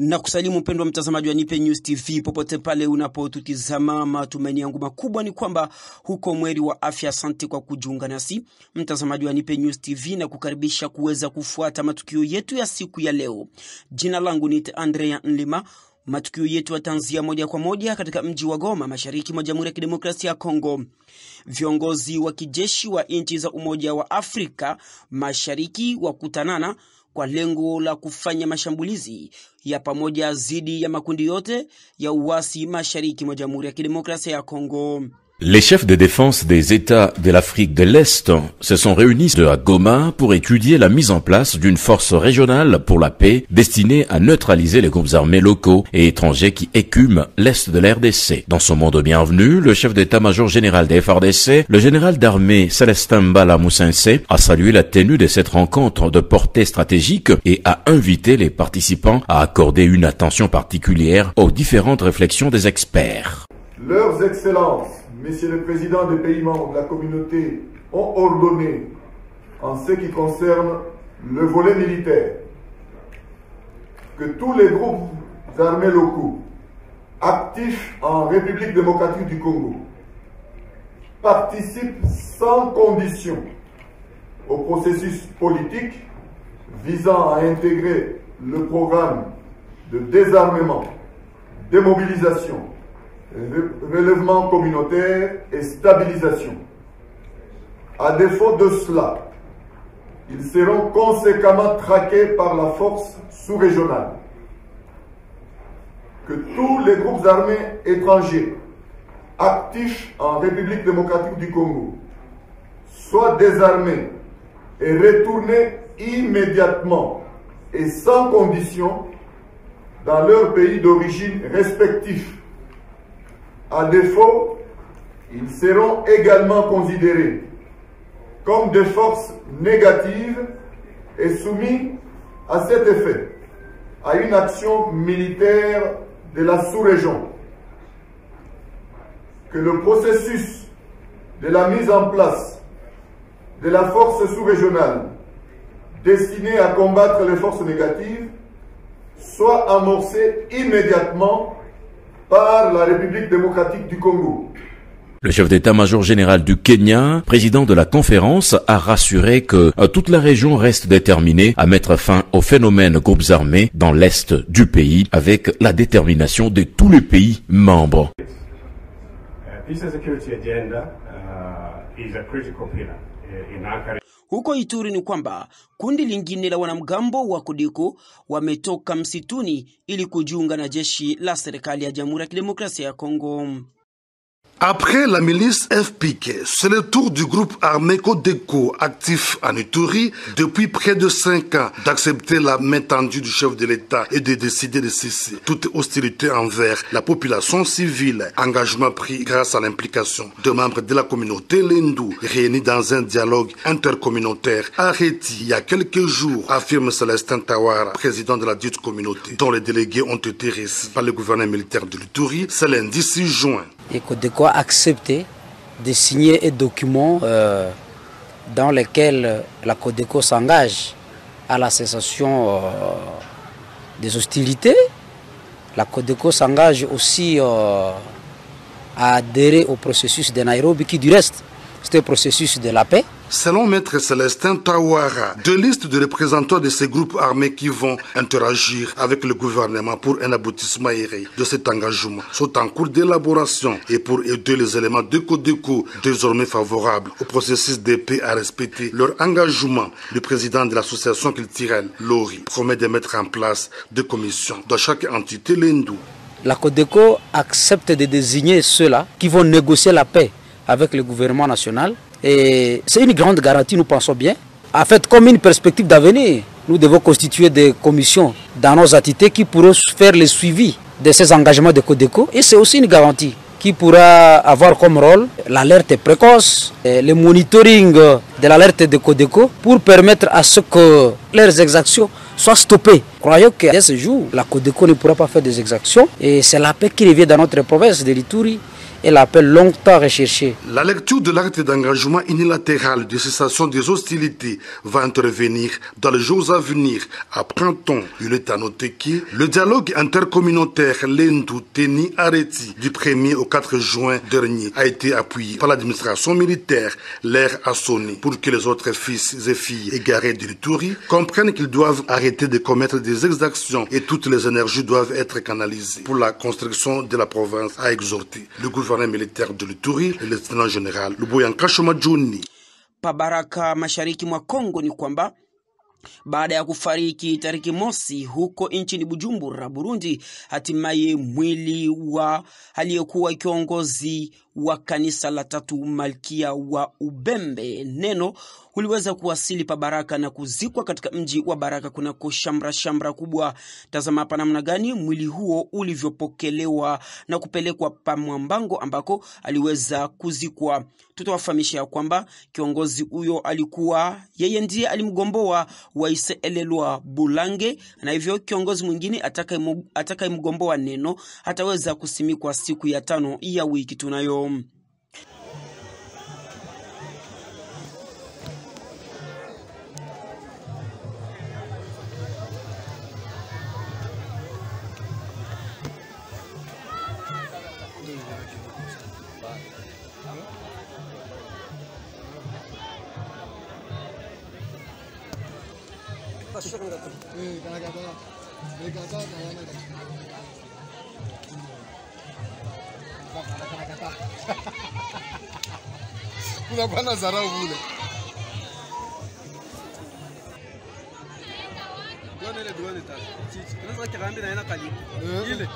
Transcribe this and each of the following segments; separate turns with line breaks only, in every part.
Na kusalimu mpendwa mtazamaji wa Nipe News TV popote pale unapotutizama. Matumaini yangu makubwa ni kwamba huko mweri wa afya. Asante kwa kujiunga nasi mtazamaji wa Nipe News TV na kukaribisha kuweza kufuata matukio yetu ya siku ya leo. Jina langu ni Andrea Nlima. Matukio yetu yatanzia moja kwa moja katika mji wa Goma, mashariki mwa Jamhuri ya Kidemokrasia ya Kongo. Viongozi wa kijeshi wa nchi za Umoja wa Afrika Mashariki wakutanana kwa lengo la kufanya mashambulizi ya pamoja dhidi ya makundi yote ya uasi mashariki mwa Jamhuri ya Kidemokrasia ya Kongo.
Les chefs de défense des États de l'Afrique de l'Est se sont réunis à Goma pour étudier la mise en place d'une force régionale pour la paix destinée à neutraliser les groupes armés locaux et étrangers qui écument l'Est de l'RDC. Dans son mot de bienvenue, le chef d'état-major général des FARDC, le général d'armée Célestin Mbala Moussinse, a salué la tenue de cette rencontre de portée stratégique et a invité les participants à accorder une attention particulière aux différentes réflexions des experts.
Leurs excellences, messieurs les présidents des pays membres de la communauté, ont ordonné, en ce qui concerne le volet militaire, que tous les groupes armés locaux actifs en République démocratique du Congo participent sans condition au processus politique visant à intégrer le programme de désarmement, démobilisation, relèvement communautaire et stabilisation. À défaut de cela, ils seront conséquemment traqués par la force sous-régionale. Que tous les groupes armés étrangers actifs en République démocratique du Congo soient désarmés et retournés immédiatement et sans condition dans leur pays d'origine respectif. À défaut, ils seront également considérés comme des forces négatives et soumis à cet effet à une action militaire de la sous-région. Que le processus de la mise en place de la force sous-régionale destinée à combattre les forces négatives soit amorcé immédiatement par la République démocratique du Congo.
Le chef d'état-major général du Kenya, président de la conférence, a rassuré que toute la région reste déterminée à mettre fin au phénomène groupes armés dans l'est du pays avec la détermination de tous les pays membres.
Peace and security agenda is a critical pillar in Ankara.
Huko Ituri ni kwamba kundi lingine la wanamgambo wa Kodeko wametoka msituni ili kujiunga na jeshi la serikali ya Jamhuri ya Kidemokrasia ya Kongo.
Après la milice FPK, c'est le tour du groupe armé Codeco, actif en Ituri depuis près de 5 ans, d'accepter la main tendue du chef de l'État et de décider de cesser toute hostilité envers la population civile. Engagement pris grâce à l'implication de membres de la communauté Lendu, réunis dans un dialogue intercommunautaire arrêté il y a quelques jours, affirme Célestin Tawara, président de la dite communauté, dont les délégués ont été reçus par le gouverneur militaire de l'Ituri ce lundi 6 juin.
Et Codeco a accepté de signer un document dans lequel la Codeco s'engage à la cessation des hostilités. La Codeco s'engage aussi à adhérer au processus de Nairobi qui du reste c'est un processus de la paix.
Selon Maître Célestin Tawara, deux listes de représentants de ces groupes armés qui vont interagir avec le gouvernement pour un aboutissement aéré de cet engagement sont en cours d'élaboration et pour aider les éléments de Codeco désormais favorables au processus de paix à respecter leur engagement. Le président de l'association culturelle, Lori, promet de mettre en place des commissions dans chaque entité Lendu.
La Codeco accepte de désigner ceux-là qui vont négocier la paix avec le gouvernement national. Et c'est une grande garantie, nous pensons bien. En fait, comme une perspective d'avenir, nous devons constituer des commissions dans nos entités qui pourront faire le suivi de ces engagements de Codeco. Et c'est aussi une garantie qui pourra avoir comme rôle l'alerte précoce, le monitoring de l'alerte de Codeco pour permettre à ce que leurs exactions soient stoppées. Croyons qu'à ce jour, la Codeco ne pourra pas faire des exactions et c'est la paix qui revient dans notre province de l'Ituri et la paix longtemps recherchée.
La lecture de l'acte d'engagement unilatéral de cessation des hostilités va intervenir dans les jours à venir. Apprend-on, il est à noter que le dialogue intercommunautaire Lendu-Teni-Areti du 1er au 4 juin dernier a été appuyé par l'administration militaire. L'air a sonné pour que les autres fils et filles égarés de l'Ituri comprennent qu'ils doivent arrêter de commettre des exactions et toutes les énergies doivent être canalisées pour la construction de la province, a exhorté le gouverneur militaire de l'Ituri, le lieutenant général Luboya Nkashoma Juni.
Pabaraka mashariki mwa Kongo ni kwamba baada ya kufariki tariki mosi huko nchini Bujumbura, Burundi, hatimaye mwili wa aliyekuwa kiongozi wa kanisa la tatu Malkia wa Ubembe Neno uliweza kuwasili pa Baraka na kuzikwa katika mji wa Baraka kunako shamra kubwa. Tazama hapa namna gani mwili huo ulivyopokelewa na kupelekwa pa Mwambango ambako aliweza kuzikwa. Tutawafahamisha ya kwamba kiongozi huyo alikuwa yeye ndiye alimgomboa Waise Elelwa Bulange, na hivyo kiongozi mwingine atakayemgomboa Neno ataweza kusimikwa siku ya 5 ya wiki tunayo.
Kuna bana zarau vule. Duane tatu. Chichi. Unaweza kirambi na ina kalibu. Ile.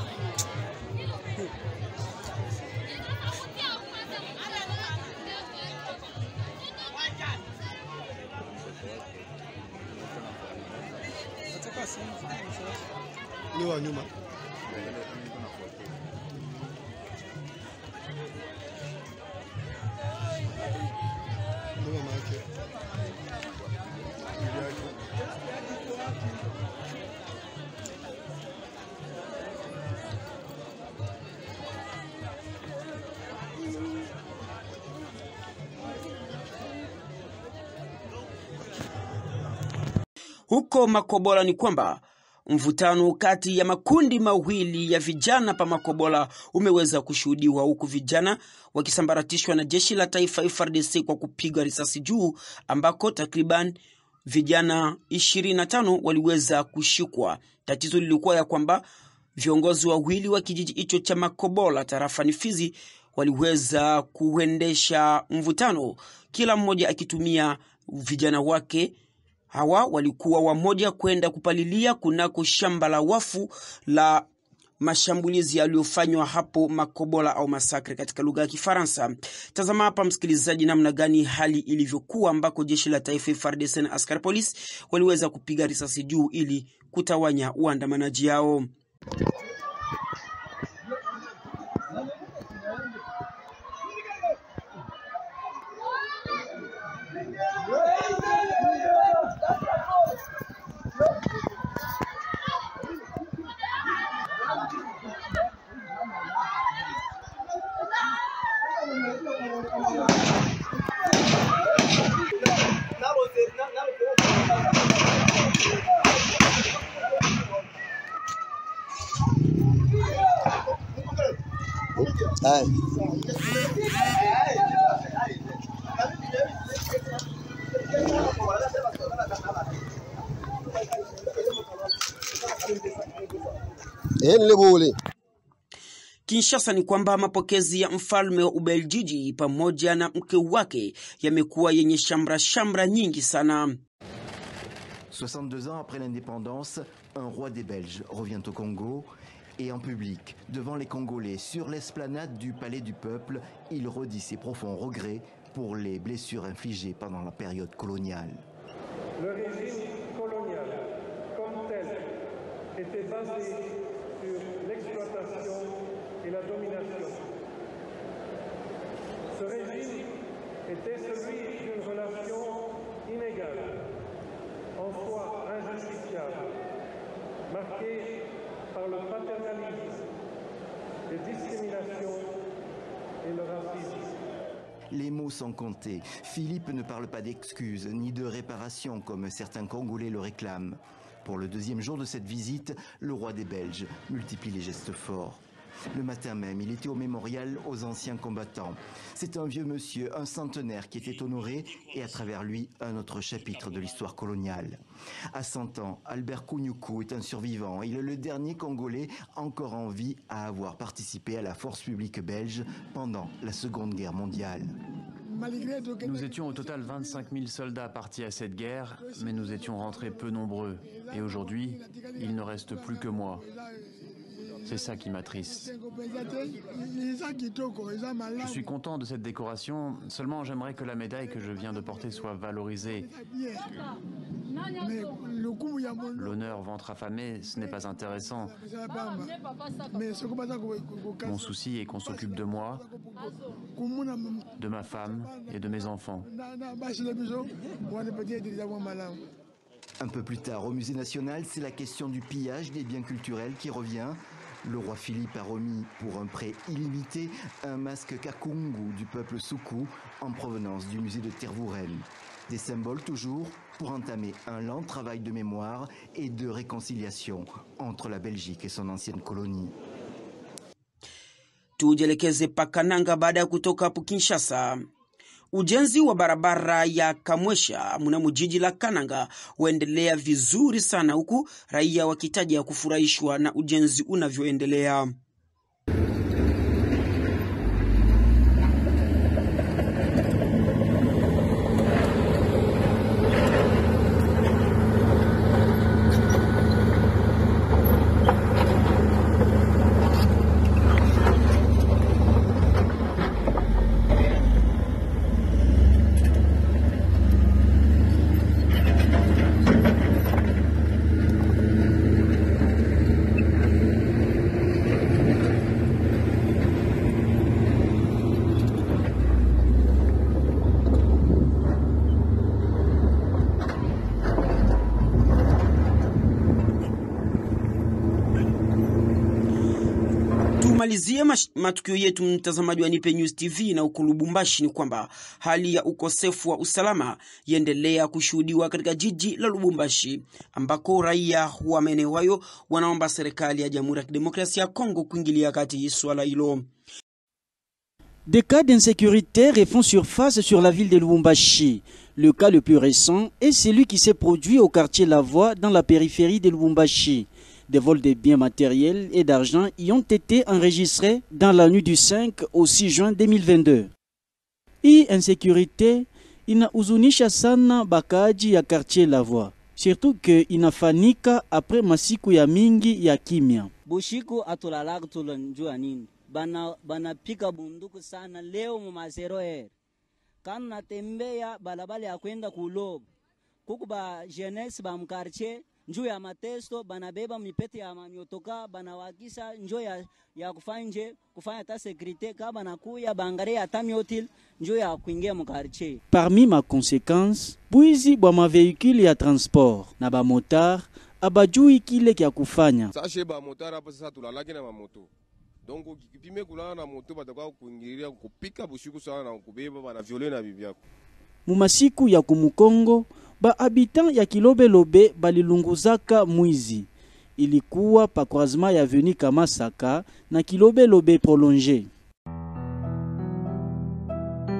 Ni wa nyuma.
Huko Makobola ni kwamba mvutano kati ya makundi mawili ya vijana pa Makobola umeweza kushuhudiwa, huku vijana wakisambaratishwa na jeshi la taifa FARDC kwa kupiga risasi juu, ambako takriban vijana 25 waliweza kushikwa. Tatizo lilikuwa ya kwamba viongozi wawili wa kijiji hicho cha Makobola tarafani Fizi waliweza kuendesha mvutano, kila mmoja akitumia vijana wake. Hawa walikuwa wamoja kwenda kupalilia kunako shamba la wafu la mashambulizi yaliyofanywa hapo Makobola au masakre katika lugha ya Kifaransa. Tazama hapa msikilizaji namna gani hali ilivyokuwa, ambako jeshi la taifa FARDC na askari polisi waliweza kupiga risasi juu ili kutawanya waandamanaji hao. Kinshasa ni kwamba mapokezi ya mfalme wa Ubeljiji pamoja na mke wake yamekuwa yenye shamra nyingi sana.
62 ans après l'indépendance, un roi des Belges revient au Congo et en public, devant les Congolais, sur l'esplanade du Palais du Peuple, il redit ses profonds regrets pour les blessures infligées pendant la période coloniale.
Le régime colonial, comme tel, était basé sur l'exploitation et la domination. Ce régime était celui d'une relation inégale, en soi injustifiable, marquée par le paternalisme, les discriminations et le racisme.
Les mots sont comptés. Philippe ne parle pas d'excuses ni de réparation comme certains Congolais le réclament. Pour le deuxième jour de cette visite, le roi des Belges multiplie les gestes forts. Le matin même, il était au mémorial aux anciens combattants. C'est un vieux monsieur, un centenaire qui était honoré et à travers lui, un autre chapitre de l'histoire coloniale. À 100 ans, Albert Kounyoukou est un survivant. Il est le dernier Congolais encore en vie à avoir participé à la force publique belge pendant la Seconde Guerre mondiale.
Nous étions au total 25 000 soldats partis à cette guerre, mais nous étions rentrés peu nombreux. Et aujourd'hui, il ne reste plus que moi. C'est ça qui m'attriste. Je suis content de cette décoration, seulement j'aimerais que la médaille que je viens de porter soit valorisée. L'honneur ventre affamé, ce n'est pas intéressant. Mon souci est qu'on s'occupe de moi, de ma femme et de mes enfants.
Un peu plus tard, au Musée national, c'est la question du pillage des biens culturels qui revient. Le roi Philippe a remis, pour un prêt illimité, un masque Kakungu du peuple Soukou en provenance du musée de Tervuren. Des symboles toujours pour entamer un lent travail de mémoire et de réconciliation entre la Belgique et son ancienne colonie.
Tujelekeze pakananga baada ya kutoka hapo Kinshasa. Ujenzi wa barabara ya Kamwesha mnamo jiji la Kananga huendelea vizuri sana, huku raia wakitaja kufurahishwa na ujenzi unavyoendelea. Tumalizie matukio yetu mtazamaji wa Nipe News TV na huko Lubumbashi ni kwamba hali ya ukosefu wa usalama yaendelea kushuhudiwa katika jiji la Lubumbashi, ambako raia wa maeneo hayo wanaomba serikali ya Jamhuri ya Kidemokrasia ya Kongo kuingilia kati swala hilo.
Des cas d'insécurité refont surface sur la ville de Lubumbashi. Le cas le plus récent est celui qui s'est produit au quartier La Voie dans la périphérie de Lubumbashi. Des vols de biens matériels et d'argent y ont été enregistrés dans la nuit du 5 au 6 juin 2022. Hii insécurité inahuzunisha sana bakaji ya quartier La Voie, surtout que inafanyika après masiku ya mingi ya kimya.
Bushiku atulalaga tulanjua nini? Bana pika bunduku sana leo mu 0h. Kana natembea balabala ya kwenda kulob. Kuku ba jeunesse ba mkarche njoo ya matesto banabeba mipete ya manyotoka banawakisa njoo ya kufanya ta sécurité ka banakuya bangare ata myotil njoo ya kuingia mkarche.
Parmi ma conséquence, buizi bwa ma véhicule ya transport na ba motard abajui kile kya kufanya.
Sasa ba motard hapo sasa tulalaki na mamoto. Donc ukipime kulana na moto batakuwa kuingilia kupika bushiku sana na kubeba bana violer na bibi yako.
Mu masiku ya Kumukongo, ba habitant ya Kilobelobe balilunguzaka mwizi. Ilikuwa pa croisement ya avenue Kamasaka na Kilobelobe prolongé.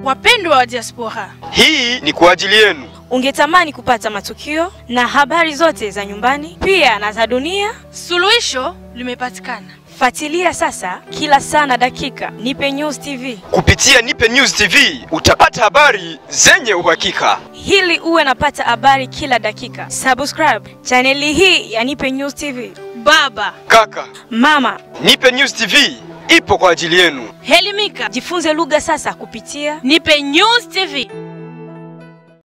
Wapendwa wa diaspora,
hii ni kwa ajili yenu.
Ungetamani kupata matukio na habari zote za nyumbani pia na za dunia? Suluhisho limepatikana. Fuatilia sasa kila saa na dakika Nipe News TV.
Kupitia Nipe News TV utapata habari zenye uhakika.
Hili uwe napata habari kila dakika. Subscribe chaneli hii ya Nipe News TV. Baba,
kaka,
mama,
Nipe News TV ipo kwa ajili yenu.
Helimika, jifunze lugha sasa kupitia Nipe News TV.